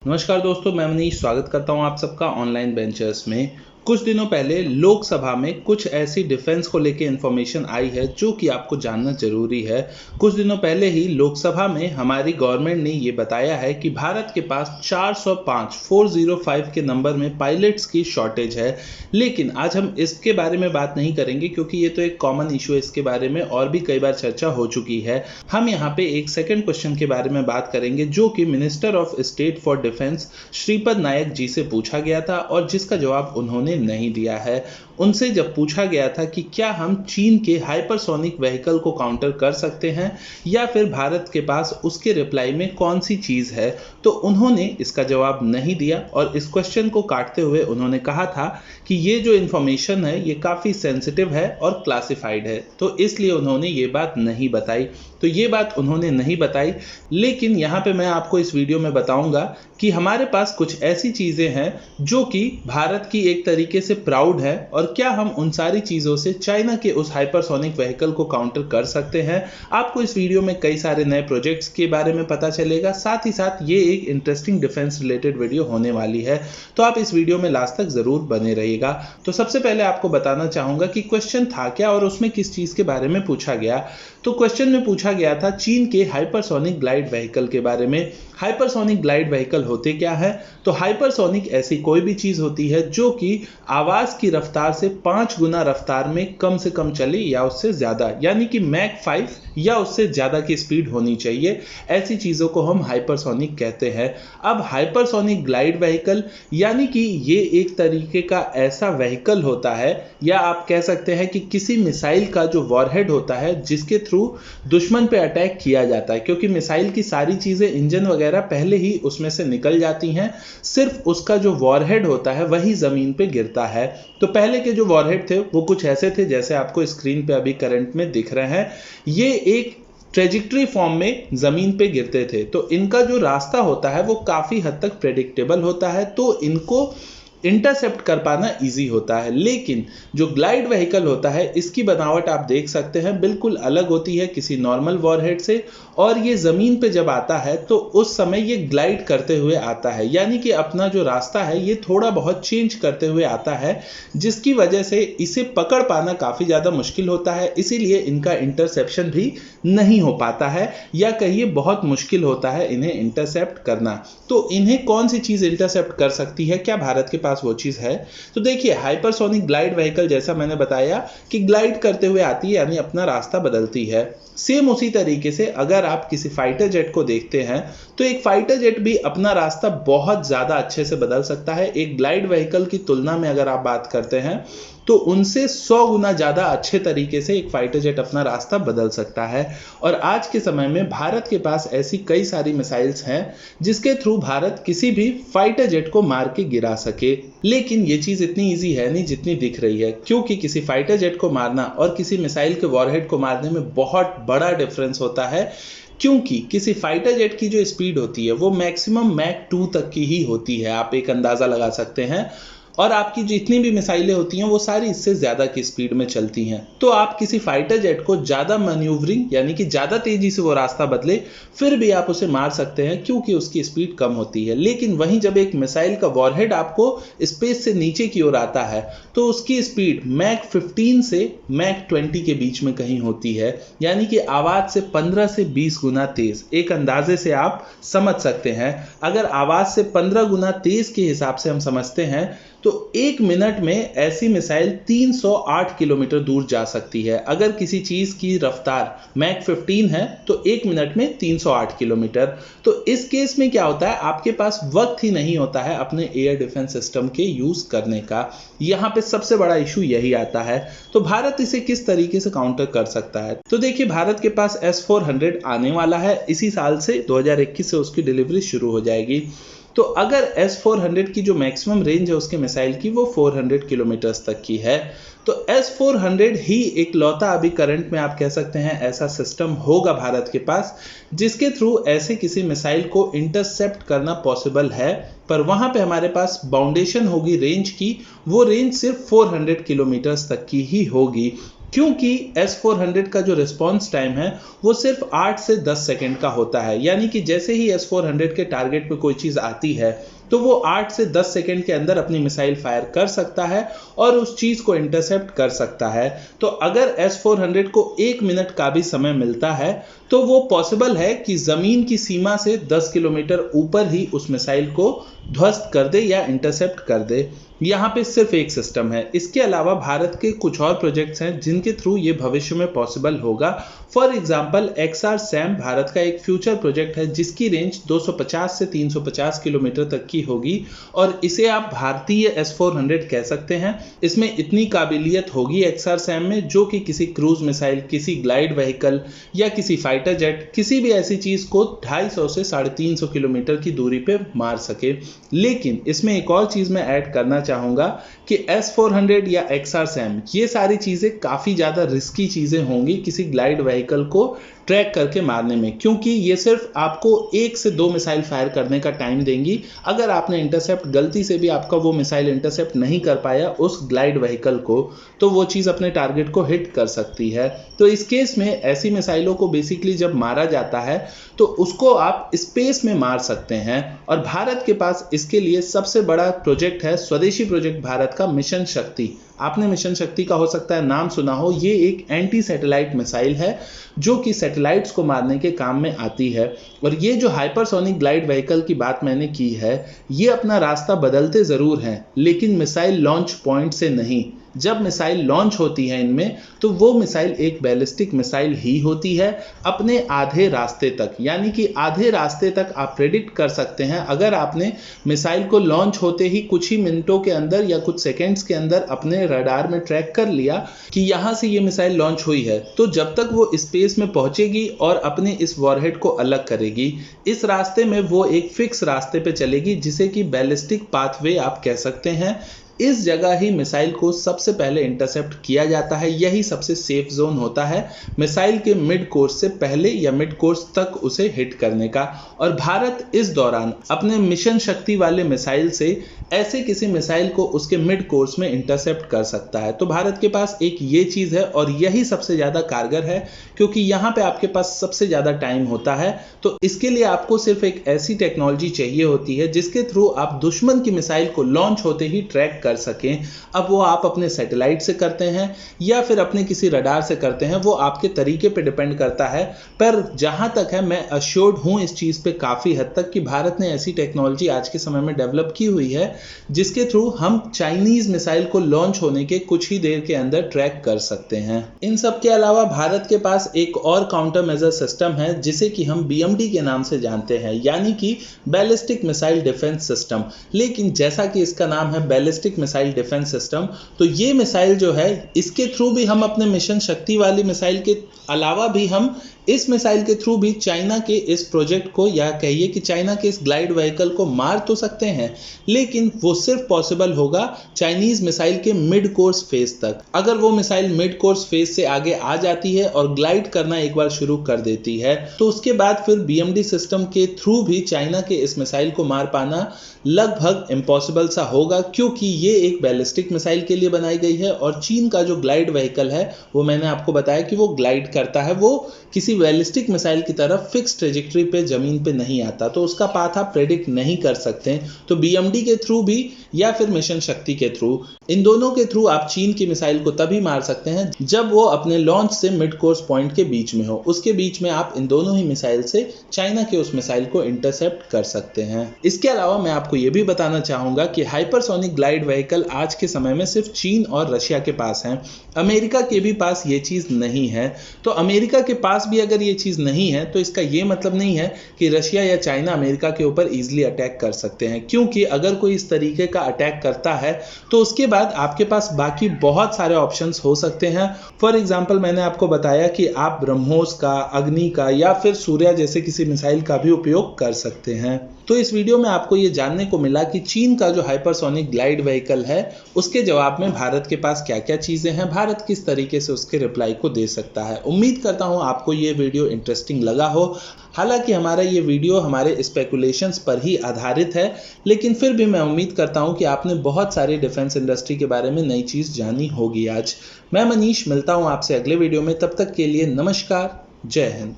नमस्कार दोस्तों, मैं मनीष स्वागत करता हूं आप सबका ऑनलाइन बेंचर्स में। कुछ दिनों पहले लोकसभा में कुछ ऐसी डिफेंस को लेके इंफॉर्मेशन आई है जो कि आपको जानना जरूरी है। कुछ दिनों पहले ही लोकसभा में हमारी गवर्नमेंट ने ये बताया है कि भारत के पास 405 के नंबर में पायलट्स की शॉर्टेज है। लेकिन आज हम इसके बारे में बात नहीं करेंगे क्योंकि ये तो एक कॉमन इशू है, इसके बारे में और भी कई बार चर्चा हो चुकी है। हम यहाँ पे एक सेकंड क्वेश्चन के बारे में बात करेंगे जो कि minister of state for defence Shripad Naik ji से पूछा गया था और जिसका जवाब उन्होंने नहीं दिया है। उनसे जब पूछा गया था कि क्या हम चीन के हाइपरसोनिक व्हीकल को काउंटर कर सकते हैं या फिर भारत के पास उसके रिप्लाई में कौन सी चीज है, तो उन्होंने इसका जवाब नहीं दिया और इस क्वेश्चन को काटते हुए उन्होंने कहा था कि ये जो इंफॉर्मेशन है ये काफी सेंसिटिव है और क्लासिफाइड है, तो इसलिए उन्होंने ये बात नहीं बताई। तो ये बात उन्होंने नहीं बताई, लेकिन यहाँ पे मैं आपको इस वीडियो में बताऊंगा कि हमारे पास कुछ ऐसी चीजें हैं जो कि भारत की एक तरीके से प्राउड है और क्या हम उन सारी चीजों से चाइना के उस हाइपरसोनिक व्हीकल को काउंटर कर सकते हैं। आपको इस वीडियो में कई सारे नए प्रोजेक्ट्स के बारे में पता चलेगा, साथ ही साथ ये एक इंटरेस्टिंग डिफेंस रिलेटेड वीडियो होने वाली है, तो आप इस वीडियो में लास्ट तक जरूर बने रहिएगा। तो सबसे पहले आपको बताना चाहूंगा कि क्वेश्चन था क्या और उसमें किस चीज के बारे में पूछा गया। तो क्वेश्चन में पूछा गया था चीन के हाइपरसोनिक ग्लाइड व्हीकल के बारे में। हाइपरसोनिक ग्लाइड व्हीकल होते क्या है? तो हाइपरसोनिक ऐसी कोई भी चीज होती है जो कि आवाज की रफ्तार से 5 गुना रफ्तार में कम से कम चले या उससे ज्यादा, यानी कि मैक 5 या उससे ज्यादा की स्पीड होनी चाहिए। ऐसी चीजों को हम हाइपरसोनिक कहते हैं। अब हाइपरसोनिक ग्लाइड व्हीकल यानी कि ये एक तरीके का ऐसा व्हीकल होता है, या आप कह सकते हैं कि किसी मिसाइल का जो वॉरहेड होता है जिसके थ्रू दुश्मन पे अटैक किया जाता है, क्योंकि मिसाइल की सारी चीजें, इंजन वगैरह पहले ही उसमें से निकल जाती हैं, सिर्फ उसका जो वॉरहेड होता है वही जमीन पे गिरता है। तो पहले के जो वॉरहेड थे वो कुछ ऐसे थे जैसे आपको स्क्रीन पे अभी करंट में दिख रहे हैं। ये एक ट्रेजेक्टरी फॉर्म में जमीन पे गिरते थे, तो इनका जो रास्ता होता है वो काफी हद तक प्रेडिक्टेबल होता है, तो इनको इंटरसेप्ट कर पाना इजी होता है। लेकिन जो ग्लाइड व्हीकल होता है इसकी बनावट आप देख सकते हैं बिल्कुल अलग होती है किसी नॉर्मल वॉरहेड से, और ये जमीन पे जब आता है तो उस समय ये ग्लाइड करते हुए आता है, यानी कि अपना जो रास्ता है ये थोड़ा बहुत चेंज करते हुए आता है, जिसकी वजह से इसे पकड़ पाना काफी ज्यादा मुश्किल होता है। इसीलिए इनका इंटरसेप्शन भी नहीं हो पाता है, या कहिए बहुत मुश्किल होता है इन्हें इंटरसेप्ट करना। तो इन्हें कौन सी चीज इंटरसेप्ट कर सकती है, क्या भारत के पास वो चीज है? तो देखिए, हाइपरसोनिक ग्लाइड व्हीकल जैसा मैंने बताया कि ग्लाइड करते हुए आती है, यानी अपना रास्ता बदलती है। सेम उसी तरीके से अगर आप किसी फाइटर जेट को देखते हैं तो एक फाइटर जेट भी अपना रास्ता बहुत ज्यादा अच्छे से बदल सकता है। एक ग्लाइड व्हीकल की तुलना में अगर आप बात करते हैं तो उनसे 100 गुना ज्यादा अच्छे तरीके से एक फाइटर जेट अपना रास्ता बदल सकता है। और आज के समय में भारत के पास ऐसी कई सारी मिसाइल्स हैं जिसके थ्रू भारत किसी भी फाइटर जेट को मार के गिरा सके। लेकिन ये चीज इतनी इजी है नहीं जितनी दिख रही है, क्योंकि किसी फाइटर जेट को मारना और किसी मिसाइल के वॉरहेड को मारने में बहुत बड़ा डिफरेंस होता है। क्योंकि किसी फाइटर जेट की जो स्पीड होती है वो मैक्सिमम मैक 2 तक की ही होती है, आप एक अंदाजा लगा सकते हैं, और आपकी जितनी भी मिसाइलें होती हैं वो सारी इससे ज्यादा की स्पीड में चलती हैं। तो आप किसी फाइटर जेट को ज्यादा मैन्यूवरिंग यानी कि ज्यादा तेजी से वो रास्ता बदले फिर भी आप उसे मार सकते हैं, क्योंकि उसकी स्पीड कम होती है। लेकिन वहीं जब एक मिसाइल का वॉरहेड आपको स्पेस से नीचे की ओर आता है तो उसकी स्पीड मैक 15 से मैक 20 के बीच में कहीं होती है, यानी कि आवाज से 15 से 20 गुना तेज। एक अंदाजे से आप समझ सकते हैं, अगर आवाज से 15 गुना तेज के हिसाब से हम समझते हैं तो 1 मिनट में ऐसी मिसाइल 308 किलोमीटर दूर जा सकती है। अगर किसी चीज की रफ्तार मैक 15 है तो 1 मिनट में 308 किलोमीटर। तो इस केस में क्या होता है, आपके पास वक्त ही नहीं होता है अपने एयर डिफेंस सिस्टम के यूज करने का। यहां पे सबसे बड़ा इशू यही आता है। तो भारत इसे किस तरीके से काउंटर कर सकता है? तो देखिए, भारत के पास S-400 आने वाला है, इसी साल से 2021 से उसकी डिलीवरी शुरू हो जाएगी। तो अगर S-400 की जो मैक्सिमम रेंज है उसके मिसाइल की वो 400 किलोमीटर्स तक की है, तो S-400 ही एक लौता अभी करंट में आप कह सकते हैं ऐसा सिस्टम होगा भारत के पास जिसके थ्रू ऐसे किसी मिसाइल को इंटरसेप्ट करना पॉसिबल है। पर वहां पे हमारे पास बाउंडेशन होगी रेंज की, वो रेंज सिर्फ 400 किलोमीटर्स तक की ही होगी। क्योंकि S-400 का जो रिस्पॉन्स टाइम है वो सिर्फ 8 से 10 सेकंड का होता है। यानी कि जैसे ही S-400 के टारगेट पे कोई चीज़ आती है तो वो 8 से 10 सेकंड के अंदर अपनी मिसाइल फायर कर सकता है और उस चीज़ को इंटरसेप्ट कर सकता है। तो अगर S-400 को 1 मिनट का भी समय मिलता है तो वो पॉसिबल है कि ज़मीन की सीमा से 10 किलोमीटर ऊपर ही उस मिसाइल को ध्वस्त कर दे या इंटरसेप्ट कर दे। यहाँ पे सिर्फ एक सिस्टम है। इसके अलावा भारत के कुछ और प्रोजेक्ट्स हैं जिनके थ्रू ये भविष्य में पॉसिबल होगा। फॉर एग्जाम्पल XRSAM भारत का एक फ्यूचर प्रोजेक्ट है जिसकी रेंज 250 से 350 किलोमीटर तक की होगी और इसे आप भारतीय S-400 कह सकते हैं। इसमें इतनी काबिलियत होगी XRSAM में जो कि किसी क्रूज मिसाइल, किसी ग्लाइड व्हीकल या किसी फाइटर जेट, किसी भी ऐसी चीज को 250 से 350 किलोमीटर की दूरी पे मार सके। लेकिन इसमें एक और चीज मैं ऐड करना चाहूंगा कि S-400 या XRSAM ये सारी चीजें काफी ज्यादा रिस्की चीजें होंगी किसी ग्लाइड व्हीकल को ट्रैक करके मारने में, क्योंकि ये सिर्फ आपको 1 से 2 मिसाइल फायर करने का टाइम देंगी। अगर आपने इंटरसेप्ट गलती से भी आपका वो मिसाइल इंटरसेप्ट नहीं कर पाया उस ग्लाइड व्हीकल को तो वो चीज़ अपने टारगेट को हिट कर सकती है। तो इस केस में ऐसी मिसाइलों को बेसिकली जब मारा जाता है तो उसको आप स्पेस में मार सकते हैं और भारत के पास इसके लिए सबसे बड़ा प्रोजेक्ट है, स्वदेशी प्रोजेक्ट भारत का मिशन शक्ति। आपने मिशन शक्ति का हो सकता है नाम सुना हो। ये एक एंटी सैटेलाइट मिसाइल है जो कि सैटेलाइट्स को मारने के काम में आती है। और ये जो हाइपरसोनिक ग्लाइड व्हीकल की बात मैंने की है ये अपना रास्ता बदलते ज़रूर हैं लेकिन मिसाइल लॉन्च पॉइंट से नहीं। जब मिसाइल लॉन्च होती है इनमें तो वो मिसाइल एक बैलिस्टिक मिसाइल ही होती है अपने आधे रास्ते तक। यानी कि आधे रास्ते तक आप प्रेडिक्ट कर सकते हैं अगर आपने मिसाइल को लॉन्च होते ही कुछ ही मिनटों के अंदर या कुछ सेकेंड्स के अंदर अपने रडार में ट्रैक कर लिया कि यहाँ से ये मिसाइल लॉन्च हुई है, तो जब तक वो स्पेस में पहुंचेगी और अपने इस वॉरहेड को अलग करेगी, इस रास्ते में वो एक फिक्स रास्ते पे चलेगी जिसे कि बैलिस्टिक पाथवे आप कह सकते हैं। इस जगह ही मिसाइल को सबसे पहले इंटरसेप्ट किया जाता है। यही सबसे सेफ जोन होता है मिसाइल के मिड कोर्स से पहले या मिड कोर्स तक उसे हिट करने का। और भारत इस दौरान अपने मिशन शक्ति वाले मिसाइल से ऐसे किसी मिसाइल को उसके मिड कोर्स में इंटरसेप्ट कर सकता है। तो भारत के पास एक ये चीज़ है और यही सबसे ज़्यादा कारगर है क्योंकि यहाँ पे आपके पास सबसे ज़्यादा टाइम होता है। तो इसके लिए आपको सिर्फ एक ऐसी टेक्नोलॉजी चाहिए होती है जिसके थ्रू आप दुश्मन की मिसाइल को लॉन्च होते ही ट्रैक कर सकें। अब वो आप अपने सैटेलाइट से करते हैं या फिर अपने किसी रडार से करते हैं, वो आपके तरीके पे डिपेंड करता है। पर जहां तक है मैं अश्योर्ड हूं इस चीज़ पे काफ़ी हद तक कि भारत ने ऐसी टेक्नोलॉजी आज के समय में डेवलप की हुई है जिसके थ्रू हम चाइनीज मिसाइल को लॉन्च होने के कुछ ही देर के अंदर ट्रैक कर सकते हैं। इन सब के अलावा भारत के पास एक और काउंटर मेजर सिस्टम है जिसे कि हम BMD के नाम से जानते हैं, यानी कि बैलिस्टिक मिसाइल डिफेंस सिस्टम। लेकिन जैसा कि इसका नाम है बैलिस्टिक मिसाइल डिफेंस सिस्टम, तो ये मिसाइल जो है इसके थ्रू भी हम अपने मिशन शक्ति वाली मिसाइल के अलावा भी हम इस मिसाइल के थ्रू भी चाइना के इस प्रोजेक्ट को या कहिए कि चाइना के इस ग्लाइड व्हीकल को मार तो सकते हैं, लेकिन वो सिर्फ पॉसिबल होगा चाइनीज मिसाइल के मिड कोर्स फेज तक। अगर वो मिसाइल मिड कोर्स फेज से आगे आ जाती है और ग्लाइड करना एक बार शुरू कर देती है तो उसके बाद फिर BMD सिस्टम के थ्रू भी चाइना के इस मिसाइल को मार पाना लगभग इम्पॉसिबल सा होगा, क्योंकि ये एक बैलिस्टिक मिसाइल के लिए बनाई गई है और चीन का जो ग्लाइड व्हीकल है वो मैंने आपको बताया कि वो ग्लाइड करता है, वो किसी बैलिस्टिक मिसाइल की तरह फिक्स ट्रेजेक्टरी पे जमीन पे नहीं आता, तो उसका पाथ आप प्रेडिक्ट नहीं कर सकते। तो BMD के थ्रू भी या फिर मिशन शक्ति के थ्रू, इन दोनों के थ्रू आप चीन की मिसाइल को तभी मार सकते हैं जब वो अपने लॉन्च से मिड कोर्स पॉइंट के बीच में हो। उसके बीच में आप इन दोनों ही मिसाइल से चाइना के उस मिसाइल को इंटरसेप्ट कर सकते हैं। इसके अलावा मैं आपको ये भी बताना चाहूंगा कि हाइपरसोनिक ग्लाइड व्हीकल आज के समय में सिर्फ चीन और रशिया के पास हैं, अमेरिका के भी पास ये चीज नहीं है। तो अमेरिका के पास भी अगर ये चीज नहीं है तो इसका ये मतलब नहीं है कि रशिया या चाइना अमेरिका के ऊपर इजीली अटैक कर सकते हैं, क्योंकि अगर कोई इस तरीके का अटैक करता है तो उसके बाद आपके पास बाकी बहुत सारे ऑप्शंस हो सकते हैं। फॉर एग्जांपल मैंने आपको बताया कि आप ब्रह्मोस का, अग्नि का या फिर सूर्या जैसे किसी मिसाइल का भी उपयोग कर सकते हैं। तो इस वीडियो में आपको ये जानने को मिला कि चीन का जो हाइपरसोनिक ग्लाइड व्हीकल है उसके जवाब में भारत के पास क्या क्या चीजें हैं, भारत किस तरीके से उसके रिप्लाई को दे सकता है। उम्मीद करता हूं आपको ये ये वीडियो इंटरेस्टिंग लगा हो। हालांकि हमारा ये वीडियो हमारे स्पेकुलेशंस पर ही आधारित है, लेकिन फिर भी मैं उम्मीद करता हूं कि आपने बहुत सारी डिफेंस इंडस्ट्री के बारे में नई चीज़ जानी होगी आज। मैं मनीष, मिलता हूं आपसे अगले वीडियो में। तब तक के लिए नमस्कार, जय हिंद।